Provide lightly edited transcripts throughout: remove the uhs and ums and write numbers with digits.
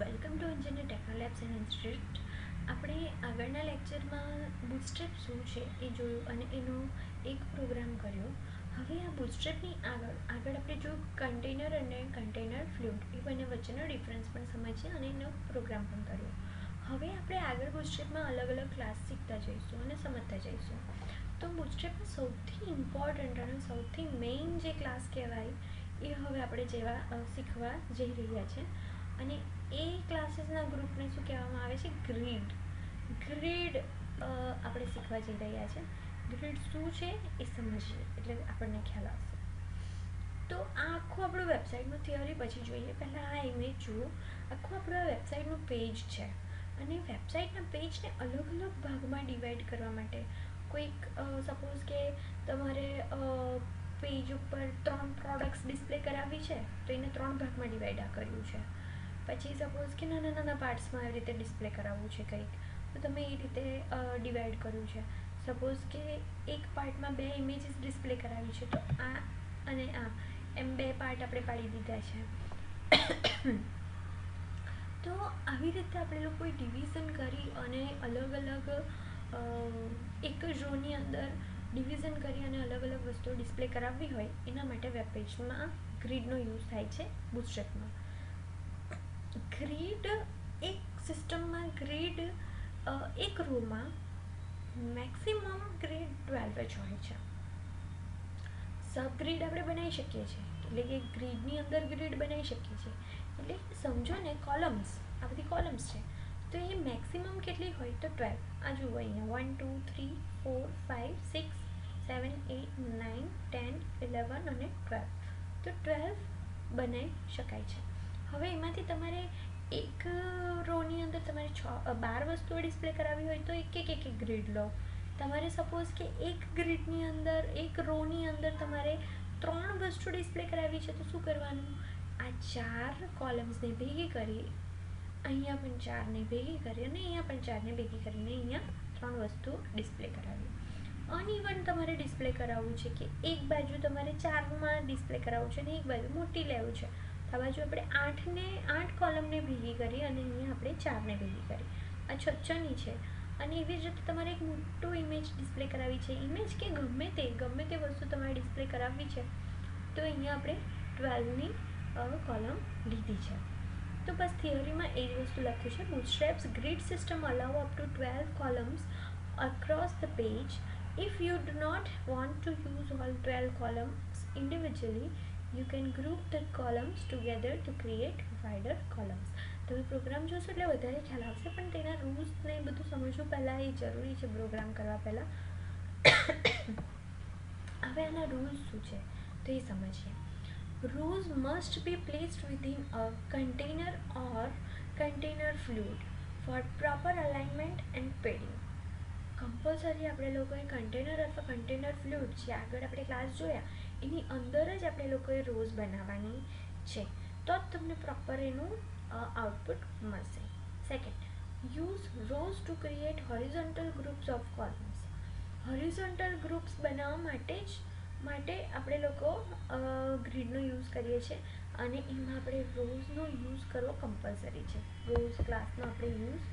Welcome to Engineer Technolabs and Institute. આપણે આગળના લેક્ચરમાં બૂટસ્ટ્રેપ શું છે એ જોયું અને એનો એક પ્રોગ્રામ કર્યો. હવે આ બૂટસ્ટ્રેપની આગળ આપણે જોયું કન્ટેનર અને કન્ટેનર ફ્લુઇડ એ બંને વચ્ચેનો ડિફરન્સ પણ સમજીએ અને એનો પ્રોગ્રામ પણ કર્યો. હવે આપણે આગળ બૂટસ્ટ્રેપમાં અલગ અલગ ક્લાસ શીખતા જઈશું અને સમજતા જઈશું. તો બૂટસ્ટ્રેપમાં સૌથી ઇમ્પોર્ટન્ટ અને સૌથી મેઇન જે ક્લાસ કહેવાય એ હવે આપણે શીખવા જઈ રહ્યા છે. અને એ ક્લાસીસના ગ્રુપને શું કહેવામાં આવે છે? ગ્રીડ આપણે શીખવા જઈ રહ્યા છે. ગ્રીડ શું છે એ સમજીએ એટલે આપણને ખ્યાલ આવશે. તો આ આખું આપણું વેબસાઇટનું થિયરી પછી જોઈએ. પહેલાં આ ઇમેજ જુઓ. આખું આપણું આ વેબસાઇટનું પેજ છે અને વેબસાઇટના પેજને અલગ અલગ ભાગમાં ડિવાઈડ કરવા માટે કોઈક સપોઝ કે તમારે પેજ ઉપર 3 પ્રોડક્ટ્સ ડિસ્પ્લે કરાવવી છે તો એને 3 ભાગમાં ડિવાઈડ કર્યું છે. પછી સપોઝ કે નાના નાના પાર્ટ્સમાં એવી રીતે ડિસ્પ્લે કરાવવું છે કંઈક તો તમે એ રીતે ડિવાઈડ કર્યું છે. સપોઝ કે એક પાર્ટમાં 2 ઇમેજીસ ડિસ્પ્લે કરાવી છે તો આ અને આ એમ 2 પાર્ટ આપણે પાડી દીધા છે. તો આવી રીતે આપણે લોકોએ ડિવિઝન કરી અને અલગ અલગ એક જ રોની અંદર ડિવિઝન કરી અને અલગ અલગ વસ્તુઓ ડિસ્પ્લે કરાવવી હોય એના માટે વેબ પેજમાં ગ્રીડનો યુઝ થાય છે બૂટસ્ટ્રેપમાં. ગ્રીડ એક સિસ્ટમમાં એક રોમાં મેક્સિમમ ગ્રીડ 12 જ હોય છે. સબ ગ્રીડ આપણે બનાવી શકીએ છીએ એટલે કે ગ્રીડની અંદર ગ્રીડ બનાવી શકીએ છીએ એટલે સમજો ને કોલમ્સ, આ બધી કોલમ્સ છે તો એ મેક્સિમમ કેટલી હોય તો 12. આ જુઓ અહીંયા 1 2 3 4 5 6 7 8 9 10 11 અને 12 તો 12 બનાવી શકાય છે. હવે એમાંથી તમારે એક રોની અંદર તમારે 12 વસ્તુઓ ડિસ્પ્લે કરાવી હોય તો એક ગ્રીડ લો. તમારે સપોઝ કે એક ગ્રીડની અંદર એક રોની અંદર તમારે 3 વસ્તુ ડિસ્પ્લે કરાવી છે તો શું કરવાનું? આ 4 કોલમ્સને ભેગી કરી, અહીંયા પણ 4ને ભેગી કરી અને અહીંયા પણ 4ને ભેગી કરીને અહીંયા 3 વસ્તુ ડિસ્પ્લે કરાવી. અનઇવન તમારે ડિસ્પ્લે કરાવવું છે કે એક બાજુ તમારે 4માં ડિસ્પ્લે કરાવવું છે અને એક બાજુ મોટી લેવું છે. આ બાજુ આપણે 8 કોલમને ભેગી કરી અને અહીંયા આપણે 4ને ભેગી કરી. આ 6 છે અને એવી જ રીતે તમારે એક મોટું ઇમેજ ડિસ્પ્લે કરાવી છે. ઇમેજ કે ગમે તે વસ્તુ તમારે ડિસ્પ્લે કરાવવી છે તો અહીંયા આપણે 12ની કોલમ લીધી છે. તો બસ થિયરીમાં એ જ વસ્તુ લખ્યું છે. Bootstrap's grid system allow up to 12 columns across the page. If you do not want to use all 12 columns individually, you can group the columns together to create wider columns. તમે programme જોશો એટલે વધારે ખ્યાલ આવશે પણ તેના રૂલ્સને બધું સમજવું પહેલાં એ જરૂરી છે પ્રોગ્રામ કરવા પહેલાં. હવે આના રૂલ્સ શું છે તો એ સમજીએ. Rows must be placed within a container or container fluid for proper alignment and padding. Compulsory આપણે લોકોએ કન્ટેનર અથવા કન્ટેનર ફ્લુઇડ જે આગળ આપણે ક્લાસ જોયા એની અંદર જ આપણે લોકોએ રોઝ બનાવવાની છે તો જ તમને પ્રોપર એનું આઉટપુટ મળશે. Second, use rose to create horizontal groups of columns. Horizontal groups બનાવવા માટે આપણે લોકો ગ્રીડનો યુઝ કરીએ છીએ અને એમાં આપણે રોઝનો યુઝ કરવો કમ્પલસરી છે. રોઝ ક્લાસનો આપણે યુઝ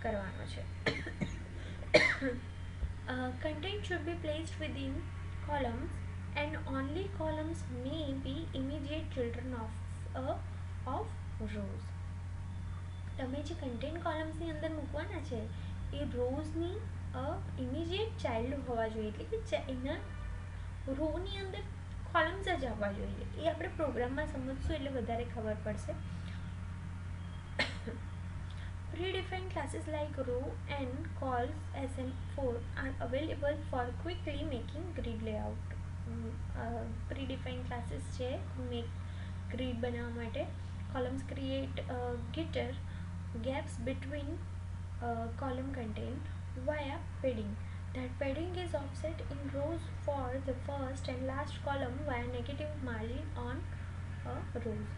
કરવાનો છે. Content should be placed within columns and only columns may be immediate children of rows. તમે જે કન્ટેન્ટ કોલમ્સની અંદર મૂકવાના છે એ રોઝની ઇમિડિયેટ ચાઇલ્ડ હોવા જોઈએ એટલે કે એના રોની અંદર કોલમ્સ જ આવવા જોઈએ. એ આપણે પ્રોગ્રામમાં સમજશું એટલે વધારે ખબર પડશે. Predefined classes like row and calls sm4 are available for quickly making grid layout. Predefined classes છે make grid બનાવવા માટે. Columns create getter gaps between column content via padding. That padding is offset in rows for the first and last column via negative margin on rows.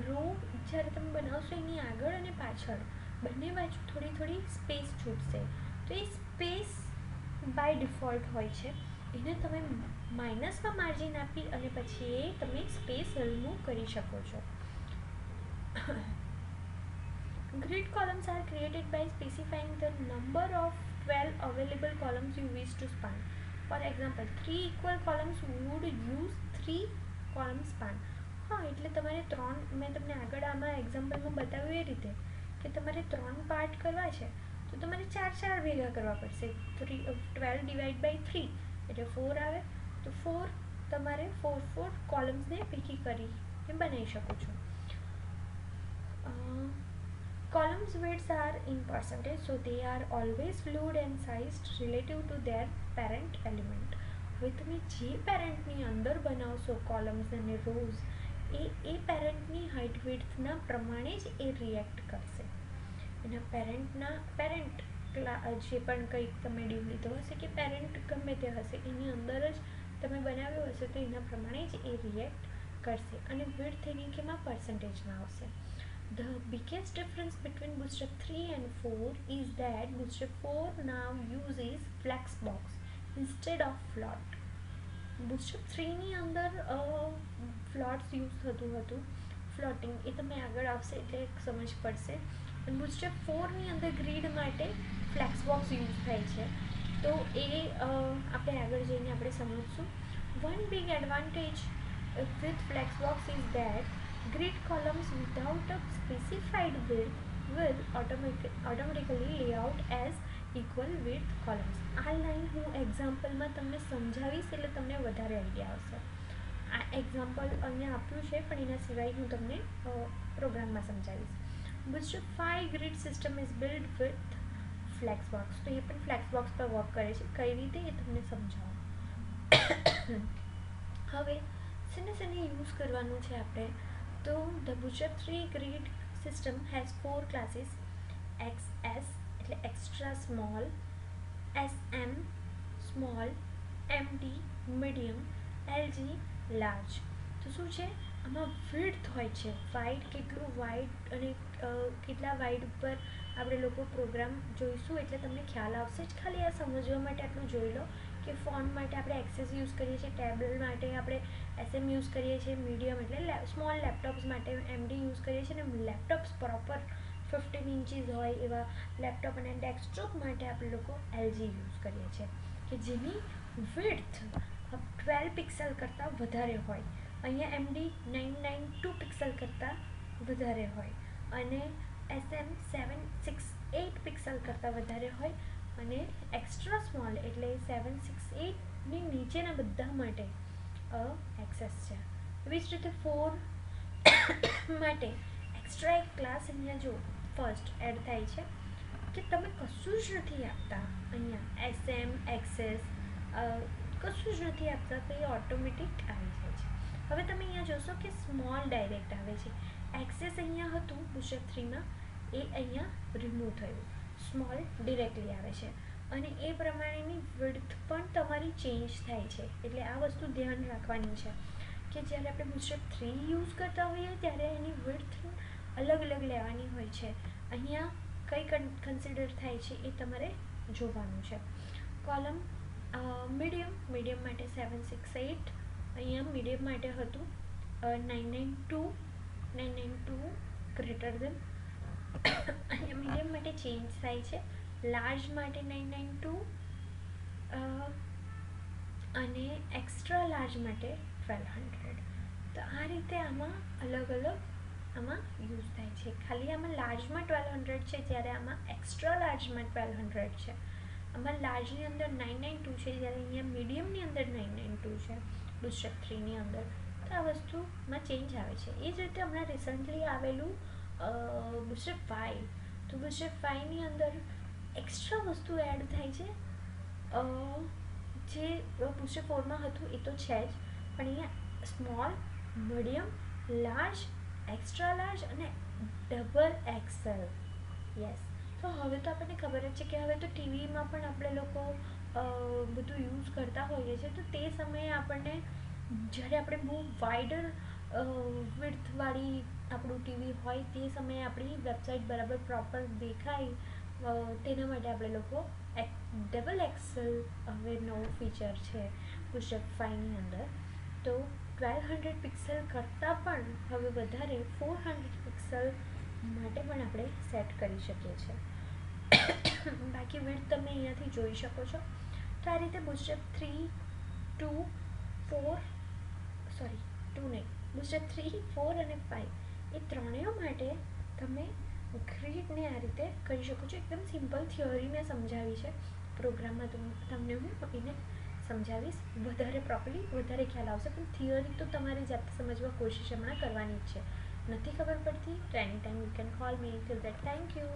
Row જ્યારે તમે બનાવશો એની આગળ અને પાછળ બંને બાજુ થોડી થોડી સ્પેસ છૂટશે તો એ સ્પેસ બાય ડિફોલ્ટ હોય છે. એને તમે માઇનસમાં માર્જિન આપી અને પછી એ તમે સ્પેસ રિમૂવ કરી શકો છો. Grid columns are created by specifying the number of 12 available columns you wish to span. For example, 3 equal columns would use 3 column span. હા, એટલે તમારે મેં તમને આગળ આમાં એક્ઝામ્પલમાં બતાવ્યું એ રીતે કે તમારે 3 પાર્ટ કરવા છે તો તમારે 4 ભેગા કરવા પડશે. 12 ડિવાઈડ બાય 3 એટલે 4 આવે, તો 4 તમારે 4 કોલમ્સને ભેગી કરીને બનાવી શકો છો. Columns widths are in percentage, so they are always fluid and sized relative to their parent element. હવે તમે જે પેરેન્ટની અંદર બનાવશો કોલમ્સ અને રોઝ એ પેરેન્ટની હાઇટ વિડ્થના પ્રમાણે જ એ રિએક્ટ કરશે. એના પેરેન્ટ જે પણ કંઈક તમે ડીવ લીધો હશે કે પેરેન્ટ ગમે તે હશે એની અંદર જ તમે બનાવ્યો હશે તો એના પ્રમાણે જ એ રિએક્ટ કરશે. અને વિડ્થ એની કેમાં પર્સન્ટેજમાં આવશે. The biggest difference between Bootstrap 3 and 4 is that Bootstrap 4 now uses flexbox instead of float. Bootstrap 3 ની અંદર ફ્લોટ્સ યુઝ થતું હતું, ફ્લોટિંગ એ તમે આગળ આવશે એટલે સમજ પડશે. અને Bootstrap 4 ની અંદર ગ્રીડ માટે ફ્લેક્સબોક્સ યુઝ થાય છે, તો એ આપણે આગળ જઈને આપણે સમજશું. One big advantage with flexbox is that grid columns without a specified width will automatically lay out as equal width columns. આ લાઈન હું એક્ઝામ્પલમાં તમને સમજાવીશ એટલે તમને વધારે આઈડિયા આવશે. આ એક્ઝામ્પલ અહીંયા આપ્યું છે પણ એના સિવાય હું તમને પ્રોગ્રામમાં સમજાવીશ. Bootstrap 5 grid system is built with flexbox. તો એ પણ ફ્લેક્સબોક્સ પર વર્ક કરે છે. કઈ રીતે એ તમને સમજાવું. હવે શેને યુઝ કરવાનું છે આપણે, તો the Bootstrap 3 grid system has 4 classes: XS એટલે extra small, SM small, MD medium, LG large. તો શું છે આમાં વિડ્થ હોય છે, વાઇડ કેટલું વાઇડ અને કેટલા વાઇડ ઉપર આપણે લોકો પ્રોગ્રામ જોઈશું એટલે તમને ખ્યાલ આવશે જ. ખાલી આ સમજવા માટે આટલું જોઈ લો કે ફોન્ટ માટે આપણે એક્સેસ યુઝ કરીએ છીએ, ટેબલ માટે આપણે SM યુઝ કરીએ છીએ, મીડિયમ એટલે સ્મોલ લેપટોપ્સ માટે MD યુઝ કરીએ છીએ, અને લેપટોપ્સ પ્રોપર 15 ઇંચીસ હોય એવા લેપટોપ અને ડેસ્કટોપ માટે આપણે લોકો LG યુઝ કરીએ છીએ કે જેની વિડ્થ 12 પિક્સલ કરતાં વધારે હોય. અહીંયા MD 992 પિક્સલ કરતાં વધારે હોય અને SM 768 પિક્સલ કરતાં વધારે હોય અને એક્સ્ટ્રા સ્મોલ એટલે 768ની નીચેના બધા માટે એક્સેસ છે. એવી જ રીતે 4 માટે એક્સ્ટ્રા એક ક્લાસ અહીંયા જો ફર્સ્ટ એડ થાય છે કે તમે કશું જ નથી આપતા, અહીંયા SM એક્સેસ કશું જ નથી આપતા તો એ ઓટોમેટિક આવી જાય છે. હવે તમે અહીંયા જોશો કે સ્મોલ ડાયરેક્ટ આવે છે, એક્સેસ અહીંયા હતું Bootstrap 3માં એ અહીંયા રિમૂવ થયું, સ્મોલ ડિરેક્ટલી આવે છે અને એ પ્રમાણેની વિડ્થ પણ તમારી ચેન્જ થાય છે. એટલે આ વસ્તુ ધ્યાન રાખવાની છે કે જ્યારે આપણે Bootstrap 3 યુઝ કરતા હોઈએ ત્યારે એની વિડ્થ અલગ અલગ લેવાની હોય છે. અહીંયા કઈ કન્સિડર થાય છે એ તમારે જોવાનું છે. કોલમ મીડિયમ માટે 768, અહીંયા મીડિયમ માટે હતું 992 ગ્રેટર દેન. અહીંયા મીડિયમ માટે ચેન્જ થાય છે, લાર્જ માટે 992 અને એક્સ્ટ્રા લાર્જ માટે 1200. તો આ રીતે આમાં અલગ અલગ આમાં યુઝ થાય છે. ખાલી આમાં લાર્જમાં 1200 છે જ્યારે આમાં એક્સ્ટ્રા લાર્જમાં 1200 છે. આમાં લાર્જની અંદર 992 છે જ્યારે અહીંયા મીડિયમની અંદર 992 છે Bootstrap 3ની અંદર. તો આ વસ્તુમાં ચેન્જ આવે છે. એ જ રીતે હમણાં રિસન્ટલી આવેલું Bootstrap 5, તો Bootstrap 5ની અંદર એક્સ્ટ્રા વસ્તુ એડ થાય છે જે Bootstrap 4માં હતું એ તો છે જ, પણ અહીંયા small, medium, large, extra large અને ડબલ XL. યસ, તો હવે તો આપણને ખબર જ છે કે હવે તો ટીવીમાં પણ આપણે લોકો બધું યુઝ કરતા હોઈએ છીએ. તો તે સમયે આપણને જ્યારે આપણે બહુ વાઇડર વિડ્થવાળી આપણું ટીવી હોય તે સમયે આપણી વેબસાઇટ બરાબર પ્રોપર દેખાય તેના માટે આપણે લોકો ડબલ XL હવે નવું ફીચર છે Bootstrap 5ની અંદર. તો 1200 પિક્સલ કરતાં પણ હવે વધારે 400 પિક્સલ માટે પણ આપણે સેટ કરી શકીએ છીએ. બાકી વિડ્થ તમે અહીંયાથી જોઈ શકો છો. તો આ રીતે બુટસ્ટ્રેપ 3, 2, 4 સોરી 2 નહીં, બુટસ્ટ્રેપ 3, 4 અને 5 એ ત્રણેય માટે તમે ગ્રીડને આ રીતે કરી શકો છો. એકદમ સિમ્પલ થિયરી મેં સમજાવી છે. પ્રોગ્રામમાં તમને હું એને સમજાવીશ વધારે પ્રોપરલી, વધારે ખ્યાલ આવશે. પણ થિયરી તો તમારે જાતે સમજવા કોશિશ હમણાં કરવાની જ છે. નથી ખબર પડતી તો any time you can call me. Till that thank you.